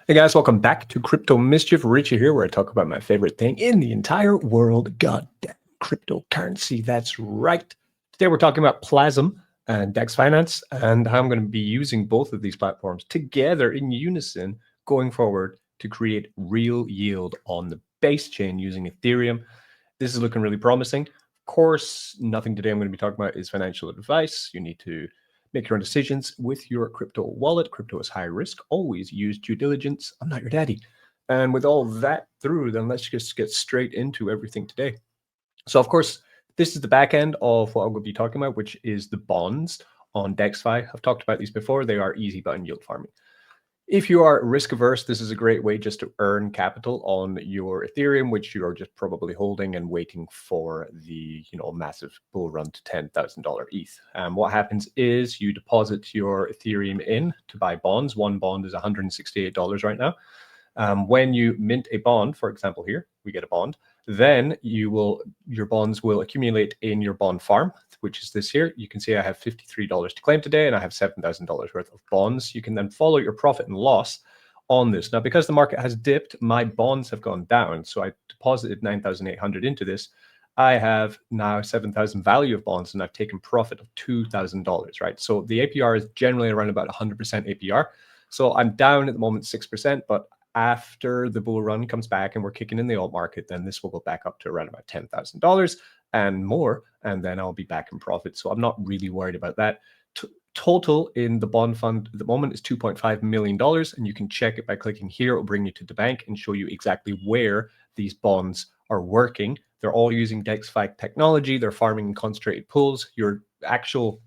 Hey guys, welcome back to Crypto Mischief. Richie here, where I talk about my favorite thing in the entire world, goddamn cryptocurrency. That's right. Today we're talking about Plazm and Dex Finance, and how I'm going to be using both of these platforms together in unison going forward to create real yield on the base chain using Ethereum. This is looking really promising. Of course, nothing today I'm going to be talking about is financial advice. You need to make your own decisions with your crypto wallet. Crypto is high risk. Always use due diligence. I'm not your daddy. And with all that through, then let's just get straight into everything today. So, of course, this is the back end of what I'm going to be talking about, which is the bonds on DexFi. I've talked about these before. They are easy button yield farming. If you are risk averse, this is a great way just to earn capital on your Ethereum, which you are just probably holding and waiting for the massive bull run to $10,000 ETH. What happens is you deposit your Ethereum in to buy bonds. One bond is $168 right now. When you mint a bond, for example, here we get a bond, then your bonds will accumulate in your bond farm, which is this here. You can see I have $53 to claim today, and I have $7,000 worth of bonds. You can then follow your profit and loss on this. Now, because the market has dipped, my bonds have gone down. So I deposited 9,800 into this. I have now 7,000 value of bonds, and I've taken profit of $2,000, right? So the APR is generally around about 100% APR. So I'm down at the moment 6%, but after the bull run comes back and we're kicking in the alt market, then this will go back up to around about $10,000 and more, and then I'll be back in profit. So I'm not really worried about that. Total in the bond fund at the moment is $2.5 million, and you can check it by clicking here. It will bring you to the bank and show you exactly where these bonds are working. They're all using DexFi technology. They're farming in concentrated pools. Your actual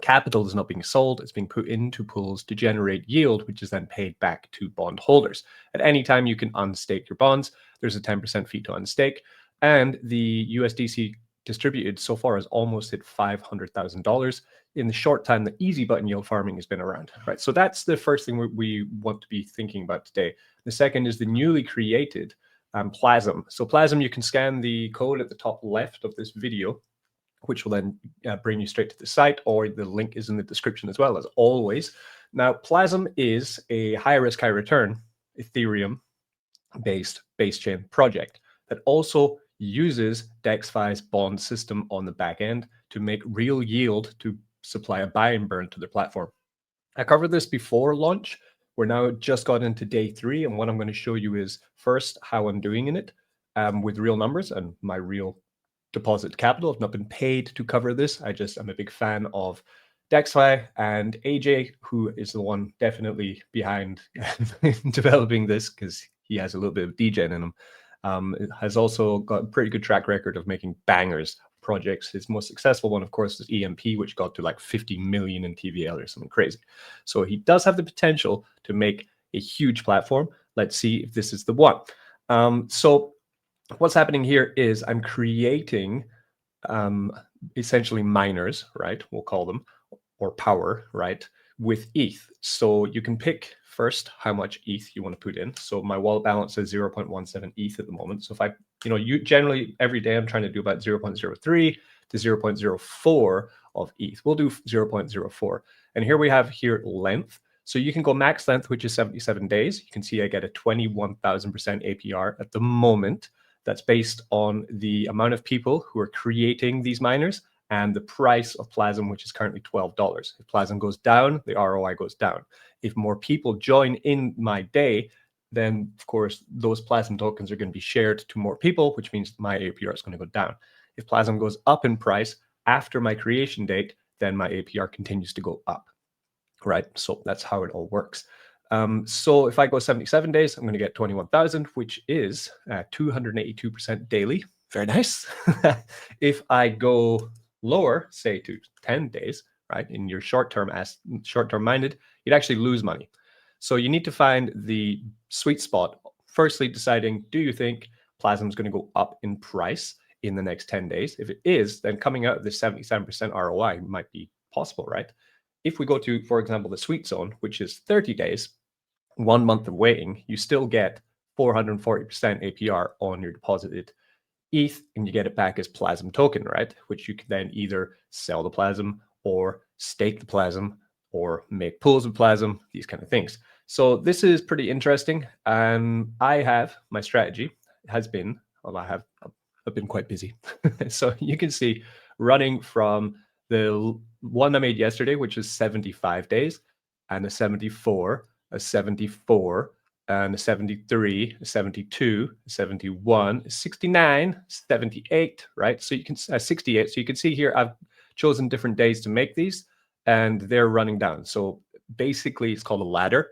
capital is not being sold, it's being put into pools to generate yield, which is then paid back to bond holders. At any time, you can unstake your bonds. There's a 10% fee to unstake. And the USDC distributed so far has almost hit $500,000 in the short time that easy button yield farming has been around, right? So that's the first thing we want to be thinking about today. The second is the newly created Plazm. So Plazm, you can scan the code at the top left of this video, which will then bring you straight to the site, or the link is in the description as well, as always. Now, Plazm is a high risk, high return Ethereum-based base chain project that also uses DexFi's bond system on the back end to make real yield to supply a buy and burn to their platform. I covered this before launch. We're now just got into day 3, and what I'm going to show you is first how I'm doing in it with real numbers and my real deposit capital. I've not been paid to cover this. I'm a big fan of DexFi, and AJ, who is the one definitely behind developing this, because he has a little bit of degen in him, has also got a pretty good track record of making bangers projects. His most successful one, of course, is EMP, which got to like 50 million in TVL or something crazy. So he does have the potential to make a huge platform. Let's see if this is the one. So what's happening here is I'm creating essentially miners, right? We'll call them, or power, right? With ETH. So you can pick first how much ETH you want to put in. So my wallet balance is 0.17 ETH at the moment. So if I, you generally every day I'm trying to do about 0.03 to 0.04 of ETH. We'll do 0.04. And here we have here length. So you can go max length, which is 77 days. You can see I get a 21,000% APR at the moment. That's based on the amount of people who are creating these miners and the price of Plazm, which is currently $12. If Plazm goes down, the ROI goes down. If more people join in my day, then of course those Plazm tokens are going to be shared to more people, which means my APR is going to go down. If Plazm goes up in price after my creation date, then my APR continues to go up, right? So that's how it all works. So if I go 77 days, I'm going to get 21,000, which is 282% daily. Very nice. If I go lower, say to 10 days, right, in your short-term minded, you'd actually lose money. So you need to find the sweet spot. Firstly, deciding, do you think Plazm is going to go up in price in the next 10 days? If it is, then coming out of the 77% ROI might be possible, right? If we go to, for example, the sweet zone, which is 30 days, 1 month of waiting, you still get 440% APR on your deposited ETH, and you get it back as Plazm token, right? Which you can then either sell the Plazm or stake the Plazm or make pools of Plazm, these kind of things. So this is pretty interesting. I have my strategy has been, well, I've been quite busy. So you can see running from the one I made yesterday, which is 75 days, and a 74, a 74, and a 73, a 72, a 71, a 69, 78, right? So you can 68. So you can see here I've chosen different days to make these, and they're running down. So basically it's called a ladder.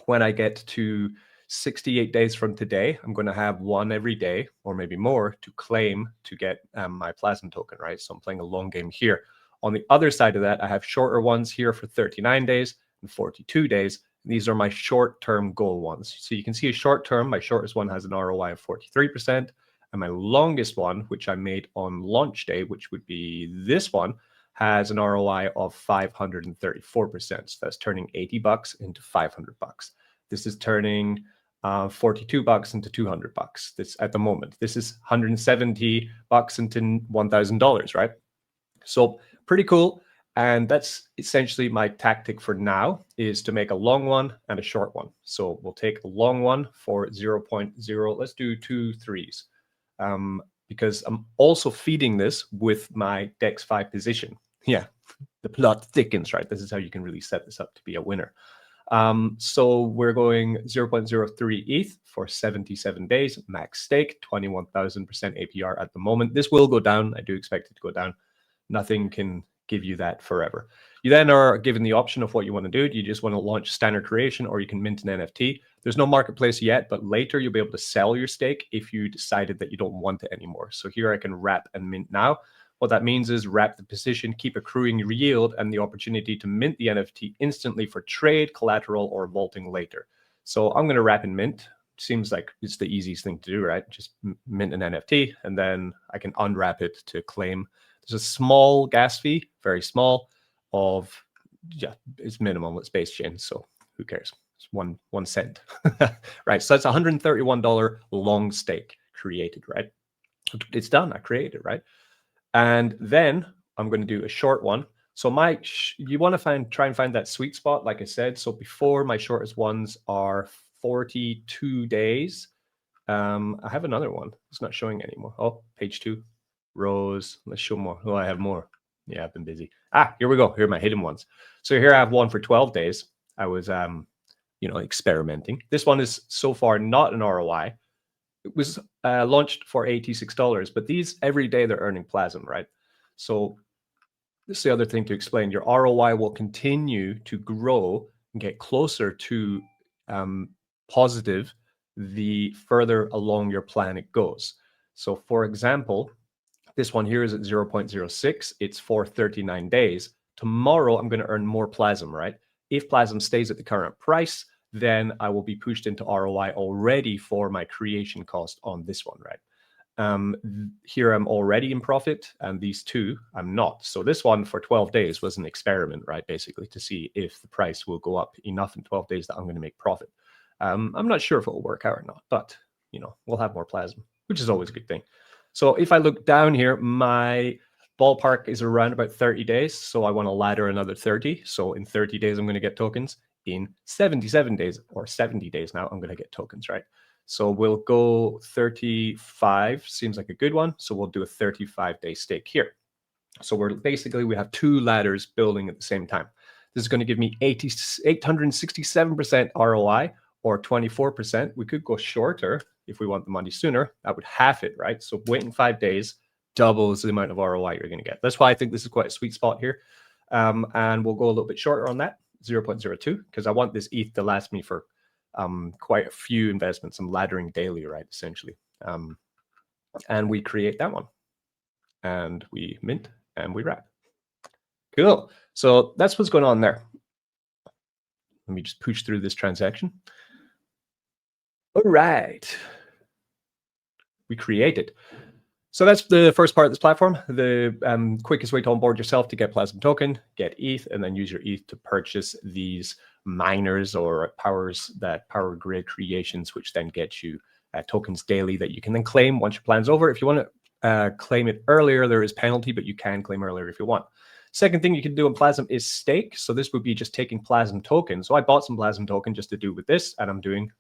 When I get to 68 days from today, I'm going to have one every day or maybe more to claim to get my Plazm token, right? So I'm playing a long game here. On the other side of that, I have shorter ones here for 39 days and 42 days. These are my short-term goal ones. So you can see a short-term, my shortest one has an ROI of 43%. And my longest one, which I made on launch day, which would be this one, has an ROI of 534%. So that's turning $80 into $500. This is turning $42 into $200. This at the moment. This is $170 into $1,000, right? So pretty cool. And that's essentially my tactic for now, is to make a long one and a short one. So we'll take a long one for 0.0. Let's do 2 3s. Because I'm also feeding this with my DexFi position. Yeah, the plot thickens, right? This is how you can really set this up to be a winner. So we're going 0.03 ETH for 77 days, max stake, 21,000% APR at the moment. This will go down. I do expect it to go down. Nothing can give you that forever. You then are given the option of what you want to do. Do you just want to launch standard creation, or you can mint an NFT? There's no marketplace yet, but later you'll be able to sell your stake if you decided that you don't want it anymore. So here I can wrap and mint now. What that means is wrap the position, keep accruing your yield, and the opportunity to mint the NFT instantly for trade, collateral, or vaulting later. So I'm going to wrap and mint. Seems like it's the easiest thing to do, right? Just mint an NFT, and then I can unwrap it to claim. There's a small gas fee, very small, of, yeah, it's minimal. It's base chain, so who cares? It's one cent, right? So that's $131 long stake created, right? It's done. I created it, right? And then I'm going to do a short one. So you want to try and find that sweet spot, like I said. So before, my shortest ones are 42 days. I have another one. It's not showing anymore. Oh, page 2, rows. Let's show more. Oh, I have more. Yeah, I've been busy. Here we go. Here are my hidden ones. So here I have one for 12 days. I was, experimenting. This one is so far not an ROI. It was launched for $86, but these every day they're earning Plazm, right? So this is the other thing to explain. Your ROI will continue to grow and get closer to positive the further along your plan it goes. So for example, this one here is at 0.06. It's for 39 days. Tomorrow, I'm going to earn more Plazm, right? If Plazm stays at the current price, then I will be pushed into ROI already for my creation cost on this one, right? Here I'm already in profit, and these two I'm not. So this one for 12 days was an experiment, right? Basically to see if the price will go up enough in 12 days that I'm going to make profit. I'm not sure if it will work out or not, but we'll have more Plazm, which is always a good thing. So if I look down here, my ballpark is around about 30 days. So I want to ladder another 30. So in 30 days, I'm going to get tokens. In 77 days or 70 days now, I'm going to get tokens, right? So we'll go 35, seems like a good one. So we'll do a 35-day stake here. So we have 2 ladders building at the same time. This is going to give me 867% ROI or 24%. We could go shorter if we want the money sooner. That would half it, right? So waiting 5 days doubles the amount of ROI you're going to get. That's why I think this is quite a sweet spot here. And we'll go a little bit shorter on that, 0.02, because I want this ETH to last me for quite a few investments. I'm laddering daily, right, essentially. And we create that one. And we mint and we wrap. Cool. So that's what's going on there. Let me just push through this transaction. All right. We created. So that's the first part of this platform. The quickest way to onboard yourself to get Plazm token, get ETH, and then use your ETH to purchase these miners or power grid creations, which then get you tokens daily that you can then claim once your plan's over. If you want to claim it earlier, there is penalty, but you can claim earlier if you want. Second thing you can do on Plazm is stake. So this would be just taking Plazm token. So I bought some Plazm token just to do with this, and I'm doing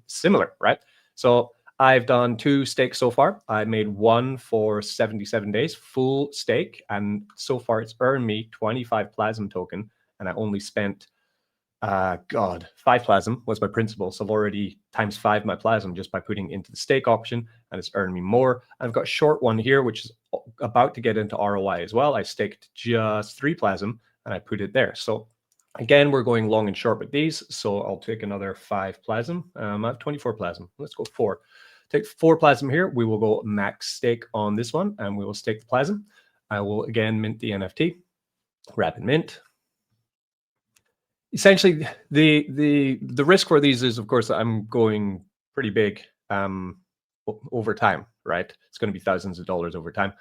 similar, right? So I've done 2 stakes so far. I made one for 77 days, full stake, and so far it's earned me 25 Plazm token, and I only spent 5 Plazm was my principal. So I've already times 5 my Plazm just by putting into the stake option, and it's earned me more. I've got a short one here, which is about to get into ROI as well. I staked just 3 Plazm and I put it there. So again, we're going long and short with these. So I'll take another 5 Plazm. I have 24 Plazm. Let's go 4. Take 4 Plazm here. We will go max stake on this one, and we will stake the Plazm. I will again mint the NFT, rapid mint. Essentially, the risk for these is, of course, I'm going pretty big over time, right? It's going to be thousands of dollars over time.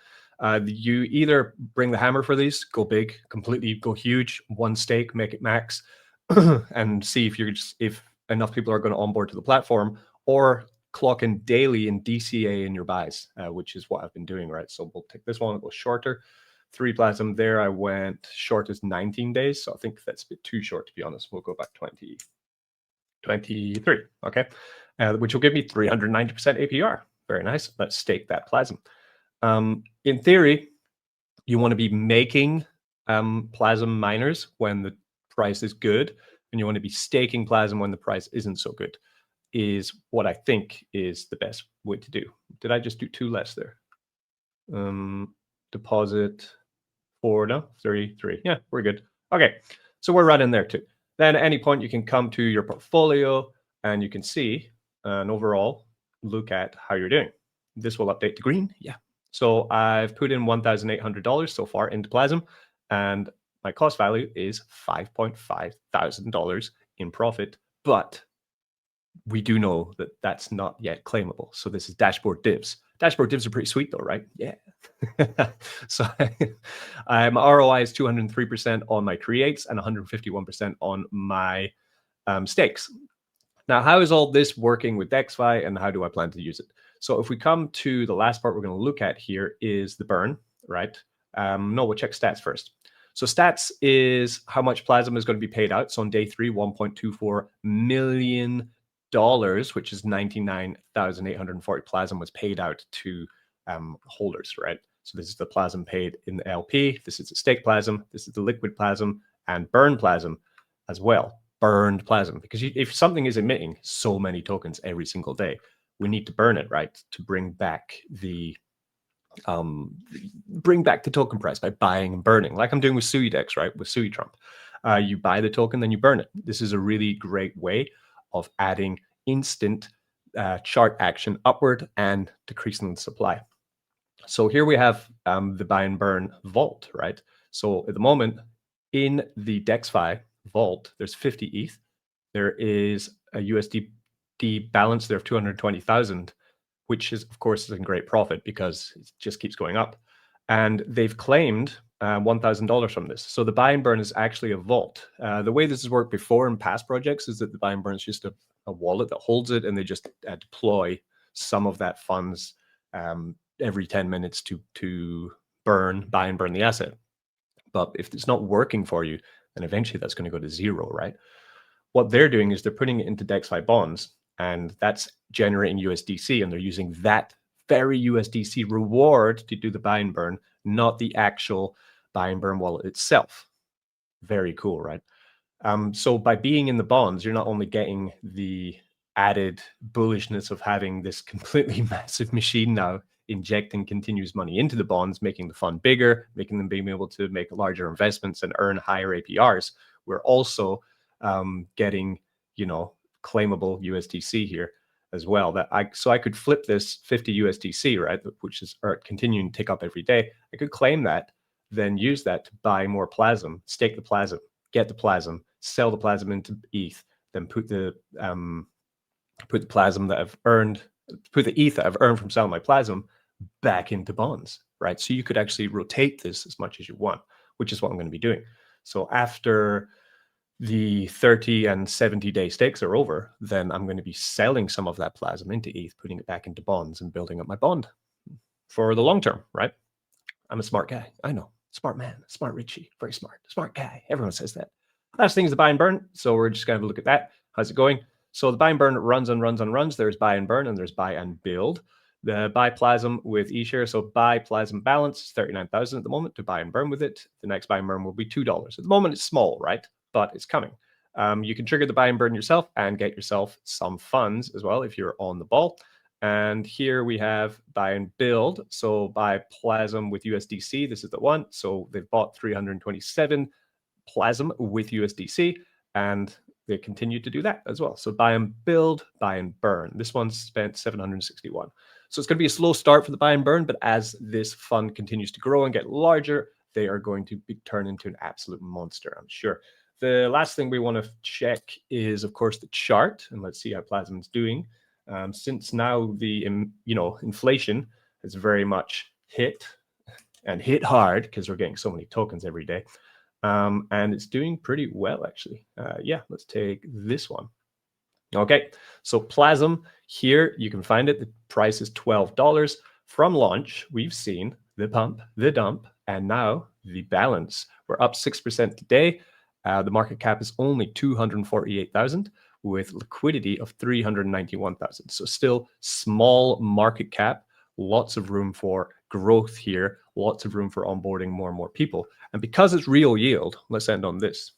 You either bring the hammer for these, go big, completely go huge, one stake, make it max, and see if enough people are going to onboard to the platform, or clock in daily in DCA in your buys, which is what I've been doing, right? So we'll take this one, it goes shorter. 3 Plazm there. I went short as 19 days. So I think that's a bit too short, to be honest. We'll go back 23, okay? Which will give me 390% APR. Very nice. Let's stake that Plazm. In theory, you want to be making Plazm miners when the price is good, and you want to be staking Plazm when the price isn't so good, is what I think is the best way to do. Did I just do 2 less there? Deposit 4, no, 33. Yeah, we're good. Okay, so we're right in there too. Then at any point you can come to your portfolio and you can see an overall look at how you're doing. This will update to green. Yeah. So I've put in $1,800 so far into Plazm, and my cost value is $5.5 thousand in profit, but we do know that that's not yet claimable. So this is dashboard divs. Dashboard divs are pretty sweet though, right? Yeah. So my ROI is 203% on my creates and 151% on my stakes. Now, how is all this working with DexFi, and how do I plan to use it? So if we come to the last part we're going to look at here is the burn, right? No, we'll check stats first. So stats is how much Plazm is going to be paid out. So on day 3, $1.24 million, which is 99,840 Plazm was paid out to holders, right? So this is the Plazm paid in the LP. This is the stake Plazm. This is the liquid Plazm and burn Plazm as well. Burned Plazm, because if something is emitting so many tokens every single day, we need to burn it, right, to bring back the token price by buying and burning, like I'm doing with SuiDex, right, with Sui Trump. You buy the token, then you burn it. This is a really great way of adding instant chart action upward and decreasing the supply. So here we have the buy and burn vault, right? So at the moment in the DexFi vault, there's 50 ETH. There is a USD balance there of 220,000, which is, of course, is in great profit because it just keeps going up. And they've claimed $1,000 from this. So the buy and burn is actually a vault. The way this has worked before in past projects is that the buy and burn is just a wallet that holds it, and they just deploy some of that funds every 10 minutes to buy and burn the asset. But if it's not working for you, then eventually that's going to go to zero, right? What they're doing is they're putting it into DexFi bonds, and that's generating USDC, and they're using that very USDC reward to do the buy and burn, not the actual buy and burn wallet itself. Very cool, right? So by being in the bonds, you're not only getting the added bullishness of having this completely massive machine now injecting continuous money into the bonds, making the fund bigger, making them being able to make larger investments and earn higher APRs. We're also getting, claimable USDC here as well. So I could flip this 50 USDC, right, which is continuing to tick up every day. I could claim that, then use that to buy more Plazm, stake the Plazm, get the Plazm, sell the Plazm into ETH, then put the Plazm that I've earned, put the ETH that I've earned from selling my Plazm back into bonds, right? So you could actually rotate this as much as you want, which is what I'm going to be doing. So after the 30 and 70-day stakes are over, then I'm going to be selling some of that Plazm into ETH, putting it back into bonds and building up my bond for the long term, right? I'm a smart guy. I know. Smart man, smart Richie, very smart guy. Everyone says that. Last thing is the buy and burn. So we're just going to have a look at that. How's it going? So the buy and burn runs and runs and runs. There's buy and burn and there's buy and build. The buy Plazm with eShare. So buy Plazm balance 39,000 at the moment to buy and burn with it. The next buy and burn will be $2. At the moment, it's small, right? But it's coming. You can trigger the buy and burn yourself and get yourself some funds as well if you're on the ball. And here we have buy and build. So buy Plazm with USDC. This is the one. So they've bought 327 Plazm with USDC, and they continue to do that as well. So buy and build, buy and burn. This one's spent 761. So it's going to be a slow start for the buy and burn, but as this fund continues to grow and get larger, they are going to turn into an absolute monster, I'm sure. The last thing we want to check is, of course, the chart, and let's see how Plazm is doing. Since now the inflation has very much hit hard because we're getting so many tokens every day. And it's doing pretty well, actually. Yeah, let's take this one. Okay, so Plazm here, you can find it. The price is $12. From launch, we've seen the pump, the dump, and now the balance. We're up 6% today. The market cap is only 248,000 with liquidity of 391,000. So still small market cap, lots of room for growth here, lots of room for onboarding more and more people. And because it's real yield, let's end on this.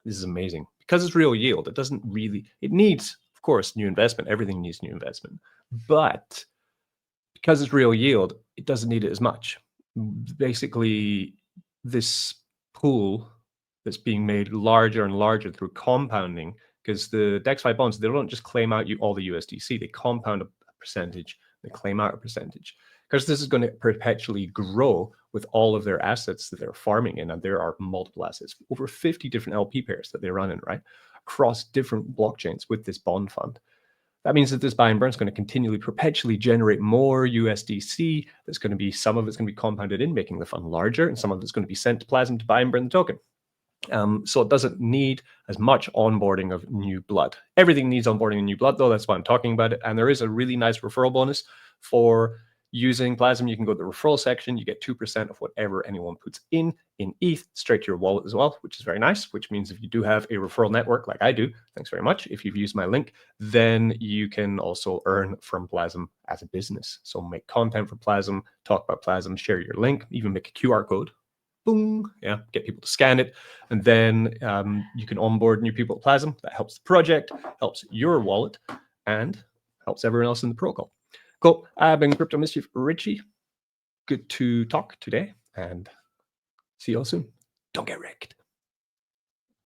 This is amazing. Because it's real yield, it needs, of course, new investment. Everything needs new investment. But because it's real yield, it doesn't need it as much. Basically, this pool that's being made larger and larger through compounding, because the DexFi bonds, they don't just claim out all the USDC, they compound a percentage, they claim out a percentage. Because this is going to perpetually grow with all of their assets that they're farming in, and there are multiple assets, over 50 different LP pairs that they run in, right, across different blockchains with this bond fund. That means that this buy and burn is going to continually, perpetually generate more USDC. There's going to be, some of it's going to be compounded in, making the fund larger, and some of it's going to be sent to Plazm to buy and burn the token. So it doesn't need as much onboarding of new blood. Everything needs onboarding of new blood, though. That's why I'm talking about it. And there is a really nice referral bonus for using Plazm. You can go to the referral section. You get 2% of whatever anyone puts in ETH straight to your wallet as well, which is very nice, which means if you do have a referral network like I do, thanks very much, if you've used my link, then you can also earn from Plazm as a business. So make content for Plazm, talk about Plazm, share your link, even make a QR code. Boom, yeah, get people to scan it, and then you can onboard new people at Plazm. That helps the project, helps your wallet, and helps everyone else in the protocol. Cool. I've been Crypto Mischief Richie. Good to talk today, and see you all soon. Don't get wrecked.